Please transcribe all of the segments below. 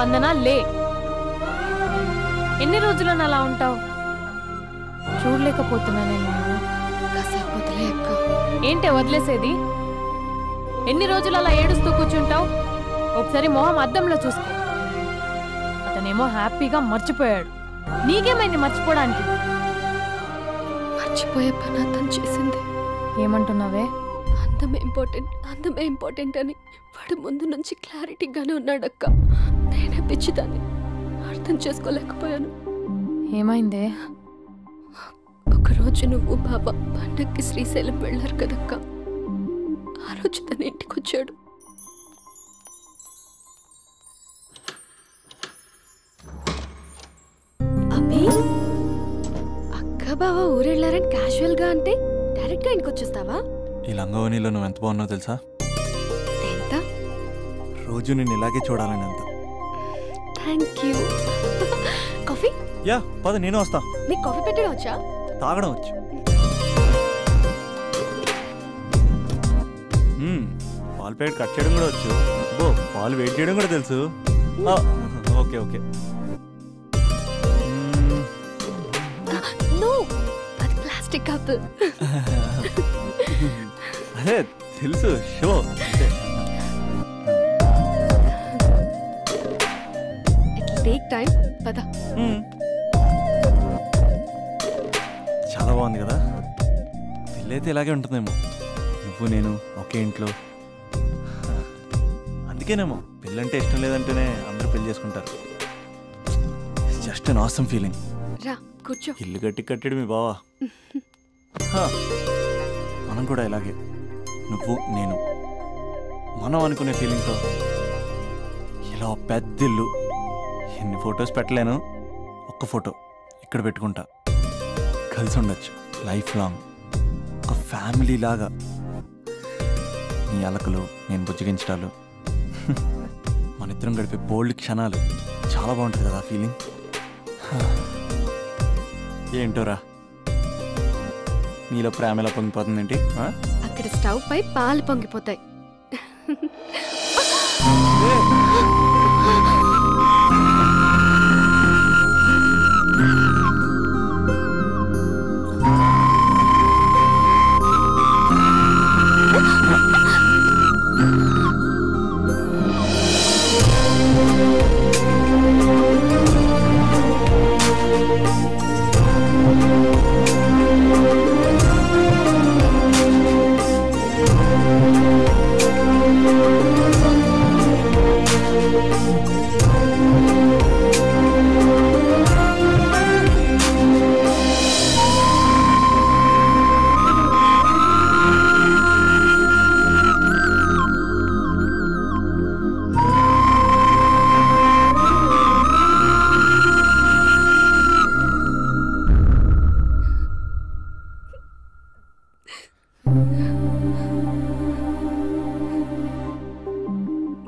స్పందన లే. ఎన్ని రోజులను అలా ఉంటావు? చూడలేకపోతున్నానే నేను. కాసేపు వదిలే అక్క. ఏంటే వదిలేసేది? ఎన్ని రోజులు అలా ఏడుస్తూ కూర్చుంటావు? ఒకసారి మొహం అద్దంలో చూసుకో. అతనేమో హ్యాపీగా మర్చిపోయాడు. నీకేమైంది మర్చిపోవడానికి? మర్చిపోయే పని అతను చేసింది. ఏమంటున్నావే? అందమే ఇంపార్టెంట్ అని వాడు ముందు నుంచి క్లారిటీగానే ఉన్నాడక్క. నేనే పిచ్చిదాన్ని అర్థం చేసుకోలేకపోయాను. ఏమైందే? ఒకరోజు నువ్వు బాబా పండక్కి శ్రీశైలం వెళ్ళారు కదక్క. ఆ రోజు తన ఇంటికి వచ్చాడు. అబ్బి, అక్క బావ ఊరెళ్ళారని క్యాజువల్ గా అంటే డైరెక్ట్ గా ఇంటికి వచ్చేస్తావా? ఈ లంగవనిలో నువ్వు ఎంత బాగున్నావు తెలుసా? ఎంత? రోజు నేను ఇలాగే చూడాలని అంత. Thank you. కాఫీ? యా పద, నేను వస్తా. నీకు కాఫీ పెట్టడం వచ్చా? తాగడం వచ్చు. పాలు ప్యాకెట్ కట్ చేయడం కూడా వచ్చు. ఓ పాలు వెయిట్ చేయడం కూడా తెలుసు. Okay okay. నో, అది ప్లాస్టిక్ కప్. అదే తెలుసు. Show it take time. పద. చాలా బాగుంది కదా. పెళ్ళైతే ఇలాగే ఉంటుందేమో. నువ్వు నేను ఒకే ఇంట్లో. అందుకేనేమో పెళ్ళంటే ఇష్టం లేదంటేనే అందరూ పెళ్లి చేసుకుంటారు. Just an awesome feeling. రా కూర్చో. ఇల్లు కట్టాడు మీ బావా. మనం కూడా ఇలాగే, నువ్వు నేను మనం అనుకునే ఫీలింగ్తో ఇలా పెద్ద ఇల్లు. ఎన్ని ఫొటోస్ పెట్టలేను, ఒక్క ఫోటో ఇక్కడ పెట్టుకుంటా. కలిసి ఉండొచ్చు లైఫ్ లాంగ్, ఒక ఫ్యామిలీ లాగా. నీ అలకలు, నేను బుజ్జగించడాలు, మన ఇద్దరం గడిపే బోల్డ్ క్షణాలు. చాలా బాగుంటుంది కదా ఫీలింగ్. ఏంటోరా నీలో ప్రేమ ఎలా పొంగిపోతుందేంటి? అక్కడ స్టవ్ పై పాలు పొంగిపోతాయి.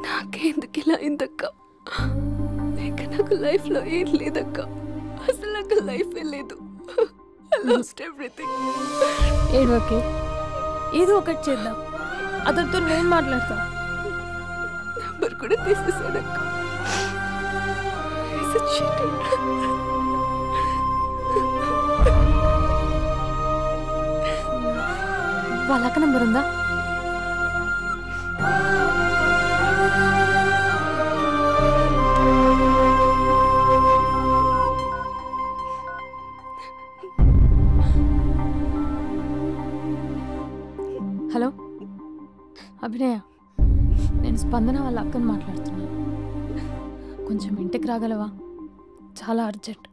నాకెందుకు ఇలా అయిందక్క? ఇక నాకు లైఫ్ లో ఏం లేదక్క. అసలు నాకు లైఫే లేదు. I lost everything. ఏడవకే, ఏదో ఒకటి చేద్దాం. అతనితో నేను మాట్లాడతా. నంబర్ కూడా తీసేసాడక్క. He's a cheater. వాళ్ళ అక్క నంబర్ ఉందా? హలో అభినయ, నేను స్పందన వాళ్ళ అక్కని మాట్లాడుతున్నాను. కొంచెం ఇంటికి రాగలవా? చాలా అర్జెంట్.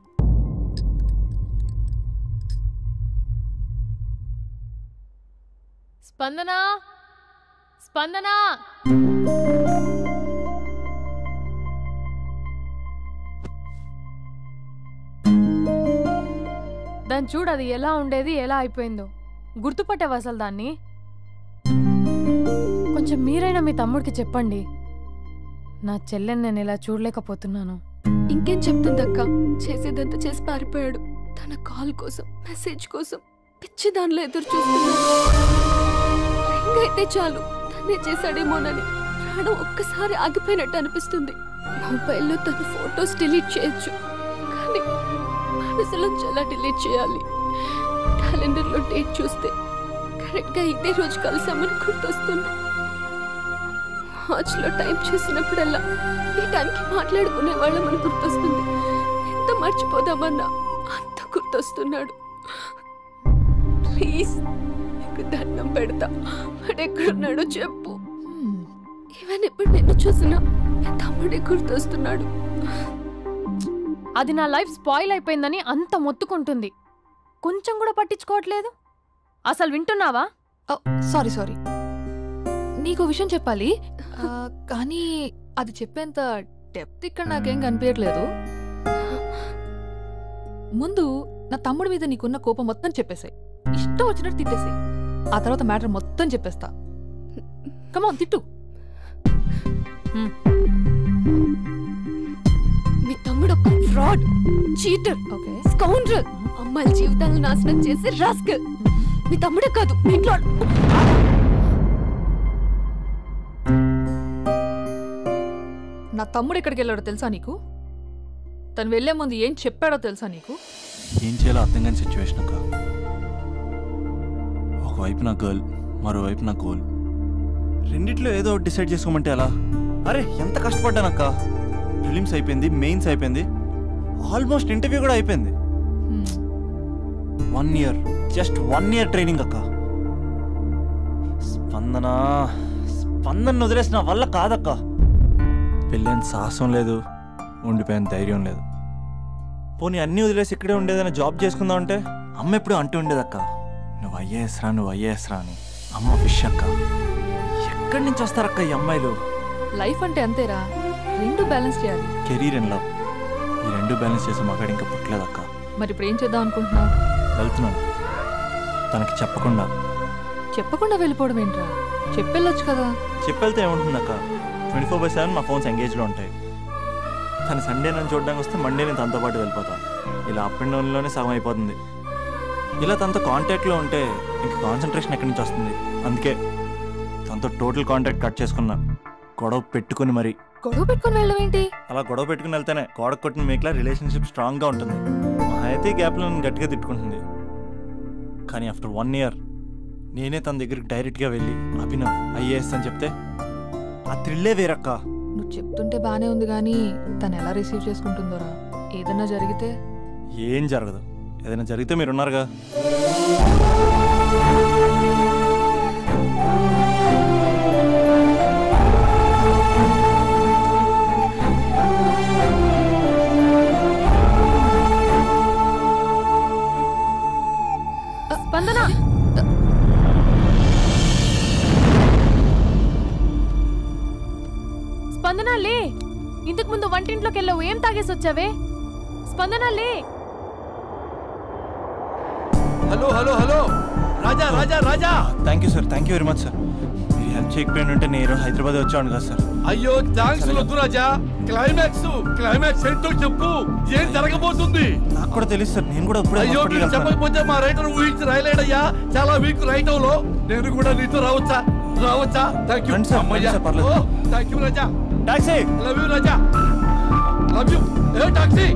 స్పందన, స్పందన. దాన్ని చూడు, అది ఎలా ఉండేది ఎలా అయిపోయిందో. గుర్తుపట్టావు అసలు దాన్ని? కొంచెం మీరైనా మీ తమ్ముడికి చెప్పండి. నా చెల్లెని నేను ఇలా చూడలేకపోతున్నాను. ఇంకేం చెప్తుందక్క? చేసేదంతా చేసి పారిపోయాడు. తన కాల్ కోసం, మెసేజ్ కోసం పిచ్చి దానిలో ఎదురు చూస్తున్నాడు. రింగ్ అయితే చాలు తనే చేశాడేమోనని ప్రాణం ఒక్కసారి ఆగిపోయినట్టు అనిపిస్తుంది. మొబైల్లో తన ఫొటోస్ డిలీట్ చేయొచ్చు, కానీ మనసులోంచి ఎలా డిలీట్ చేయాలి? క్యాలెండర్లో డేట్ చూస్తే కరెక్ట్గా ఇదే రోజు కలిసామని గుర్తొస్తుంది. వాచ్లో టైం చూసినప్పుడల్లా ఈ టైంకి మాట్లాడుకునే వాళ్ళమని గుర్తొస్తుంది. ఎంత మర్చిపోదామన్నా అంత గుర్తొస్తున్నాడు. ప్లీజ్ నీకు దండం పెడతా, వాడు ఎక్కడున్నాడో చెప్పు. ఈవెన్ ఇప్పుడు నిన్ను చూసినా తమ్ముడే గుర్తొస్తున్నాడు. అది నా లైఫ్ స్పాయిల్ అయిపోయిందని అంత మొత్తుకుంటుంది, కొంచెం కూడా పట్టించుకోవట్లేదు. అసలు వింటున్నావా? సారీ నీకు విషయం చెప్పాలి, కానీ అది చెప్పేంత డెప్త్ ఇక్కడ నాకేం కనిపించట్లేదు. ముందు నా తమ్ముడి మీద నీకున్న కోపం మొత్తం చెప్పేసాయి, ఇష్టం వచ్చినట్టు తిట్టేసాయి. ఆ తర్వాత మ్యాటర్ మొత్తం చెప్పేస్తా. కమాన్ తిట్టు. మీ తమ్ముడు ఒక ఫ్రాడ్, చీటర్, ఓకే, స్కౌండ్రల్, అమ్మాయిల జీవితాలను నాశనం చేసే రాస్కల్. మీ తమ్ముడే కాదు, మీ ఇంట్లో నా తమ్ముడు ఎక్కడికి వెళ్ళాడో తెలుసా నీకు? తను వెళ్లే ముందు ఏం చెప్పాడో తెలుసా నీకు? ఏం చేయాలో అర్థం కాని సిచ్యువేషన్ అక్క. ఒకవైపు నా గర్ల్, మరోవైపు నా గోల్. రెండిట్లో ఏదో ఒకటి డిసైడ్ చేసుకోమంటే ఎలా? అరే ఎంత కష్టపడ్డానక్క. ప్రిలిమ్స్ అయిపోయింది, మెయిన్స్ అయిపోయింది, ఆల్మోస్ట్ ఇంటర్వ్యూ కూడా అయిపోయింది. 1 year, జస్ట్ 1 year ట్రైనింగ్ అక్క. స్పందన వదిలేసిన వల్ల కాదక్క. పెళ్ళైన సాహసం లేదు, ఉండిపోయిన ధైర్యం లేదు. పోనీ అన్నీ వదిలేసి ఇక్కడే ఉండేదైనా జాబ్ చేసుకుందాం అంటే అమ్మ ఎప్పుడు అంటూ ఉండేదక్క, నువ్వు ఐఏఎస్ రా అని. అమ్మ ఫిష్ అక్క. ఎక్కడి నుంచి వస్తారక్క ఈ అమ్మాయిలు? లైఫ్ అంటే అంతేరా, రెండు బ్యాలెన్స్ చేయాలి. కెరీర్ అండ్ లవ్, ఈ రెండు బ్యాలెన్స్ చేసే మగాడు ఇంకా పుట్టలేదక్క. మరి ఇప్పుడు ఏం చేద్దాం అనుకుంటున్నావు? వెళ్తున్నాను, తనకి చెప్పకుండా వెళ్ళిపోవడం ఏంట్రా? చెప్పెళ్ళొచ్చు కదా. చెప్పెళ్తే ఏముంటుందక్క, 24/7 మా ఫోన్స్ ఎంగేజ్లో ఉంటాయి. తను సండే నన్ను చూడడానికి వస్తే మండే నేను తనతో పాటు వెళ్ళిపోతాను. ఇలా అప్ అండ్ డౌన్లోనే సగం అయిపోతుంది. ఇలా తనతో కాంటాక్ట్లో ఉంటే ఇంకా కాన్సన్ట్రేషన్ ఎక్కడి నుంచి వస్తుంది? అందుకే తనతో టోటల్ కాంటాక్ట్ కట్ చేసుకున్నా, గొడవ పెట్టుకుని మరి. గొడవ పెట్టుకుని వెళ్ళడం ఏంటి? అలా గొడవ పెట్టుకుని వెళ్తేనే గోడకు కొట్టిన మీకులా రిలేషన్షిప్ స్ట్రాంగ్గా ఉంటుంది. మా అయితే గ్యాప్లో నన్ను గట్టిగా తిట్టుకుంటుంది. కానీ ఆఫ్టర్ 1 year నేనే తన దగ్గరికి డైరెక్ట్గా వెళ్ళి అభినవ్ ఐఏఎస్ అని చెప్తే ఆ థ్రిల్లే వేరక్క. నువ్వు చెప్తుంటే బానే ఉంది, కానీ తను ఎలా రిసీవ్ చేసుకుంటుందోరా? ఏదన్నా జరిగితే? ఏం జరగదు, ఏదైనా జరిగితే మీరున్నారుగా. స్పందన, స్పందన లే. ఇంతకు ముందు వంటింట్లోకి వెళ్ళావు, ఏం తాగేసి వచ్చావే? స్పందన లే. Hello Raja. Thank you sir, thank you very much sir. మీరు హెల్ప్ చేయకపోయిన ఉంటే నేను హైదరాబాద్ వచ్చాను కదా సార్. అయ్యో థ్యాంక్స్ వద్దు రాజా. క్లైమాక్స్ ఏంటో చెప్పు, ఏం జరగబోతుంది? నాకు కూడా తెలుసు సార్, నేను కూడా అయ్యో మీరు చెప్పకపోతే మా రైటర్ ఊహించి రాయలేడయ్యా. చాలా వీక్ రైటవ్ లో నేను కూడా నీతో రావచ్చా? Thank you thank you Raja. Taxi. Love you Raja, love you. A taxi.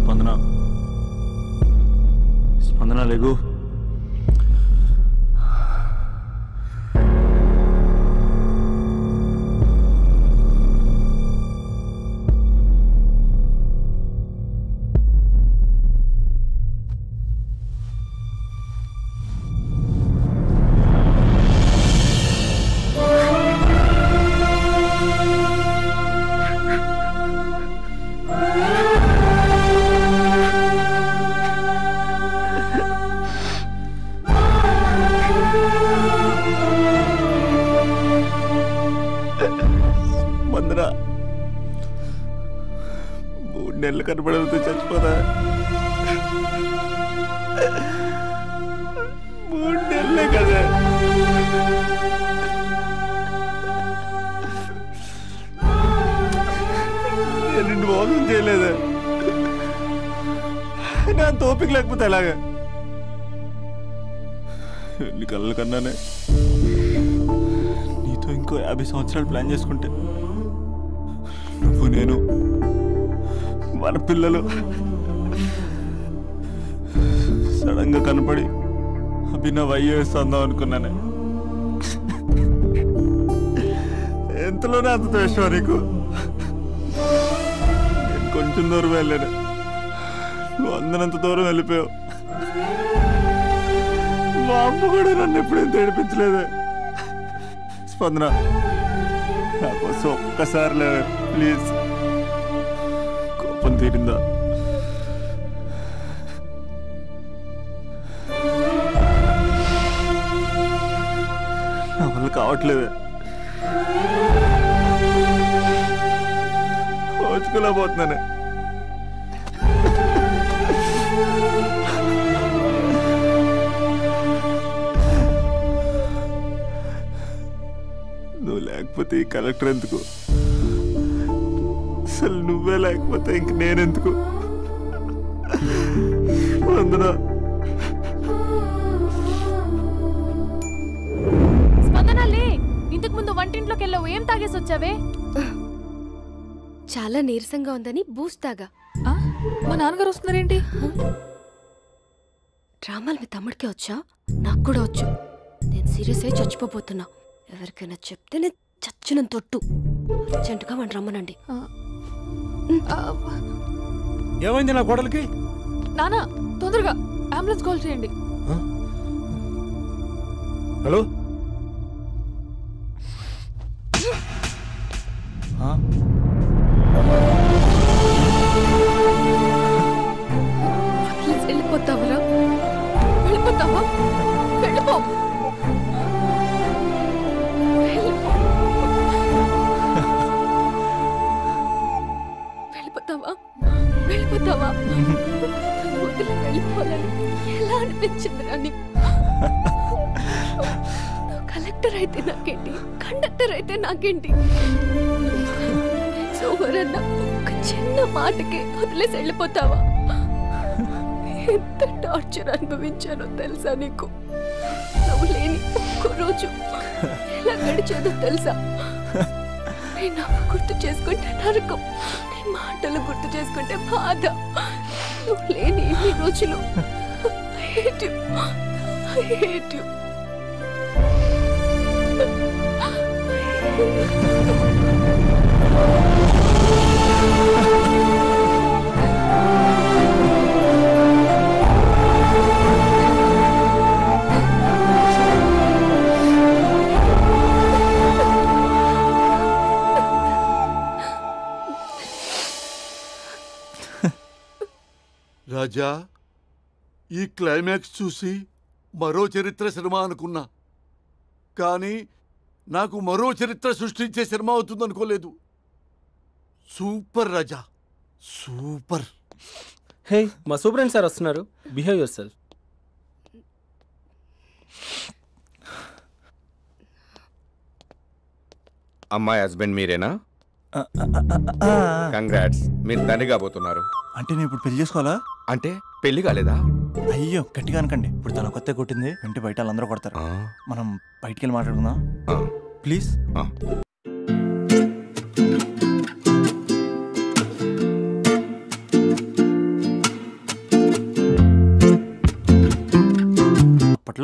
స్పందన స్పందన లేగు. స్పందన 3 నెలలు కనపడవుతూ చచ్చిపోదా? 3 నెలలే కదా. నేను నిన్ను మోసం చేయలేదా? నా తోపిక లేకపోతే ఎలాగా? ఎన్ని కళ్ళు కన్నానే. నీతో ఇంకో 50 సంవత్సరాలు ప్లాన్ చేసుకుంటే నువ్వు నేను మన పిల్లలు సడన్ గా కనపడి అభినవ్ ఐఏఎస్ అందాం అనుకున్నానే. ఎంతలోనే అంత ద్వేషం నీకు. నేను కొంచెం దూరం వెళ్ళాను, నువ్వు అందనంత దూరం వెళ్ళిపోయావు. మా అమ్మ కూడా నన్ను ఎప్పుడేం ఏడిపించలేదే. స్పందన నా కోసం ఒక్కసారి లేవే ప్లీజ్. కోపం తీరిందా? నా వల్ల కావట్లేదే. ఓచుకోలేకపోతున్నానే. నువ్వు లేకపోతే ఈ కలెక్టర్ ఎందుకు? అసలు నువ్వే లేకపోతే ఇంక నేనెందుకు? వందనా స్పందనలే, ఇంతకు ముందు వంటింట్లోకి వెళ్ళావు, ఏం తాగేసి వచ్చావే? చాలా నీరసంగా ఉందని బూస్ట్ తాగా. మా నాన్నగారు వస్తున్నారేంటి? డ్రామాలు మీ తమ్ముడికే వచ్చా? నాకు కూడా వచ్చు. నేను సీరియస్ అయి చచ్చిపోతున్నా. ఎవరికైనా చెప్తే నేను చచ్చిన తొట్టు. అర్జెంటుగా మన రమ్మనండి. ఏమైంది నా కోడలికి? నానా తొందరగా అంబులెన్స్ కాల్ చేయండి. హలో, వెళ్ళిపోతావరా? వెళ్ళిపోతావా? వెళ్ళిపో. వెళ్ళిపోతావా? వెళ్ళిపోతావా? వదిలి వెళ్ళిపోవాలని ఎలా అనిపించిందిరా నీకు? కలెక్టర్ అయితే నాకేంటి, కండక్టర్ అయితే నాకేంటి? సోమరన్న ఒక చిన్న మాటకి వదిలేసి వెళ్ళిపోతావా? ఎంత టార్చర్ అనుభవించానో తెలుసా నీకు? నువ్వు లేని ఒక్క రోజు ఎలా గడిచేదో తెలుసా? నీ నవ్వు గుర్తు చేసుకుంటే నరకం, నీ మాటలు గుర్తు చేసుకుంటే బాధ. నువ్వు లేని ఇన్ని రోజులు I hate you. I hate you. రాజా, ఈ క్లైమాక్స్ చూసి మరో చరిత్ర సినిమా అనుకున్నా, కానీ నాకు మరో చరిత్ర సృష్టించే సినిమా అవుతుందనుకోలేదు. సూపర్ రాజా, సూపర్. హే, మా సూపరింటెండెంట్ సార్ వస్తున్నారు. Behave your self. అమ్మాయి హస్బెండ్ మీరేనా? కంగ్రాట్స్, మీరు తండ్రి కాబోతున్నారు. అంటే నేను ఇప్పుడు పెళ్లి చేసుకోవాలా? అంటే పెళ్లి కాలేదా? అయ్యో గట్టిగా అనకండి. ఇప్పుడు తన కొత్త కొట్టింది, ఇంటి బయట వాళ్ళందరూ కొడతారు. మనం బయటికి వెళ్ళి మాట్లాడుకుందాం ప్లీజ్.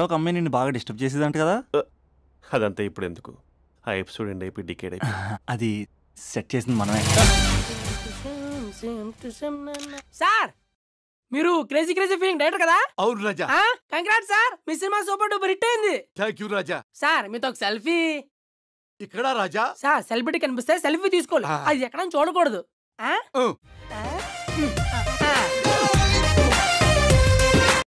ఒక అమ్మాయి నిన్ను బాగా డిస్టర్బ్ చేసేదంట కదా? అదంతా ఇప్పుడు ఎందుకు? ఆ ఎపిసోడ్ ఎండ్ అయిపోయి డికేడ్ అయిపోయి అది సెట్ చేసింది మనమే. సార్ మీరు క్రేజీ క్రేజీ ఫీలింగ్ డైరెక్టర్ కదా? అవును రాజా. కంగ్రాట్స్ సార్, మీ సినిమా సూపర్ డూపర్ హిట్ అయింది. Thank you Raja. సార్ మీతో ఒక సెల్ఫీ. ఇక్కడ రాజా. సార్ సెలబ్రిటీ కనిపిస్తే సెల్ఫీ తీసుకోవాలి, అది ఎక్కడ చూడకూడదు.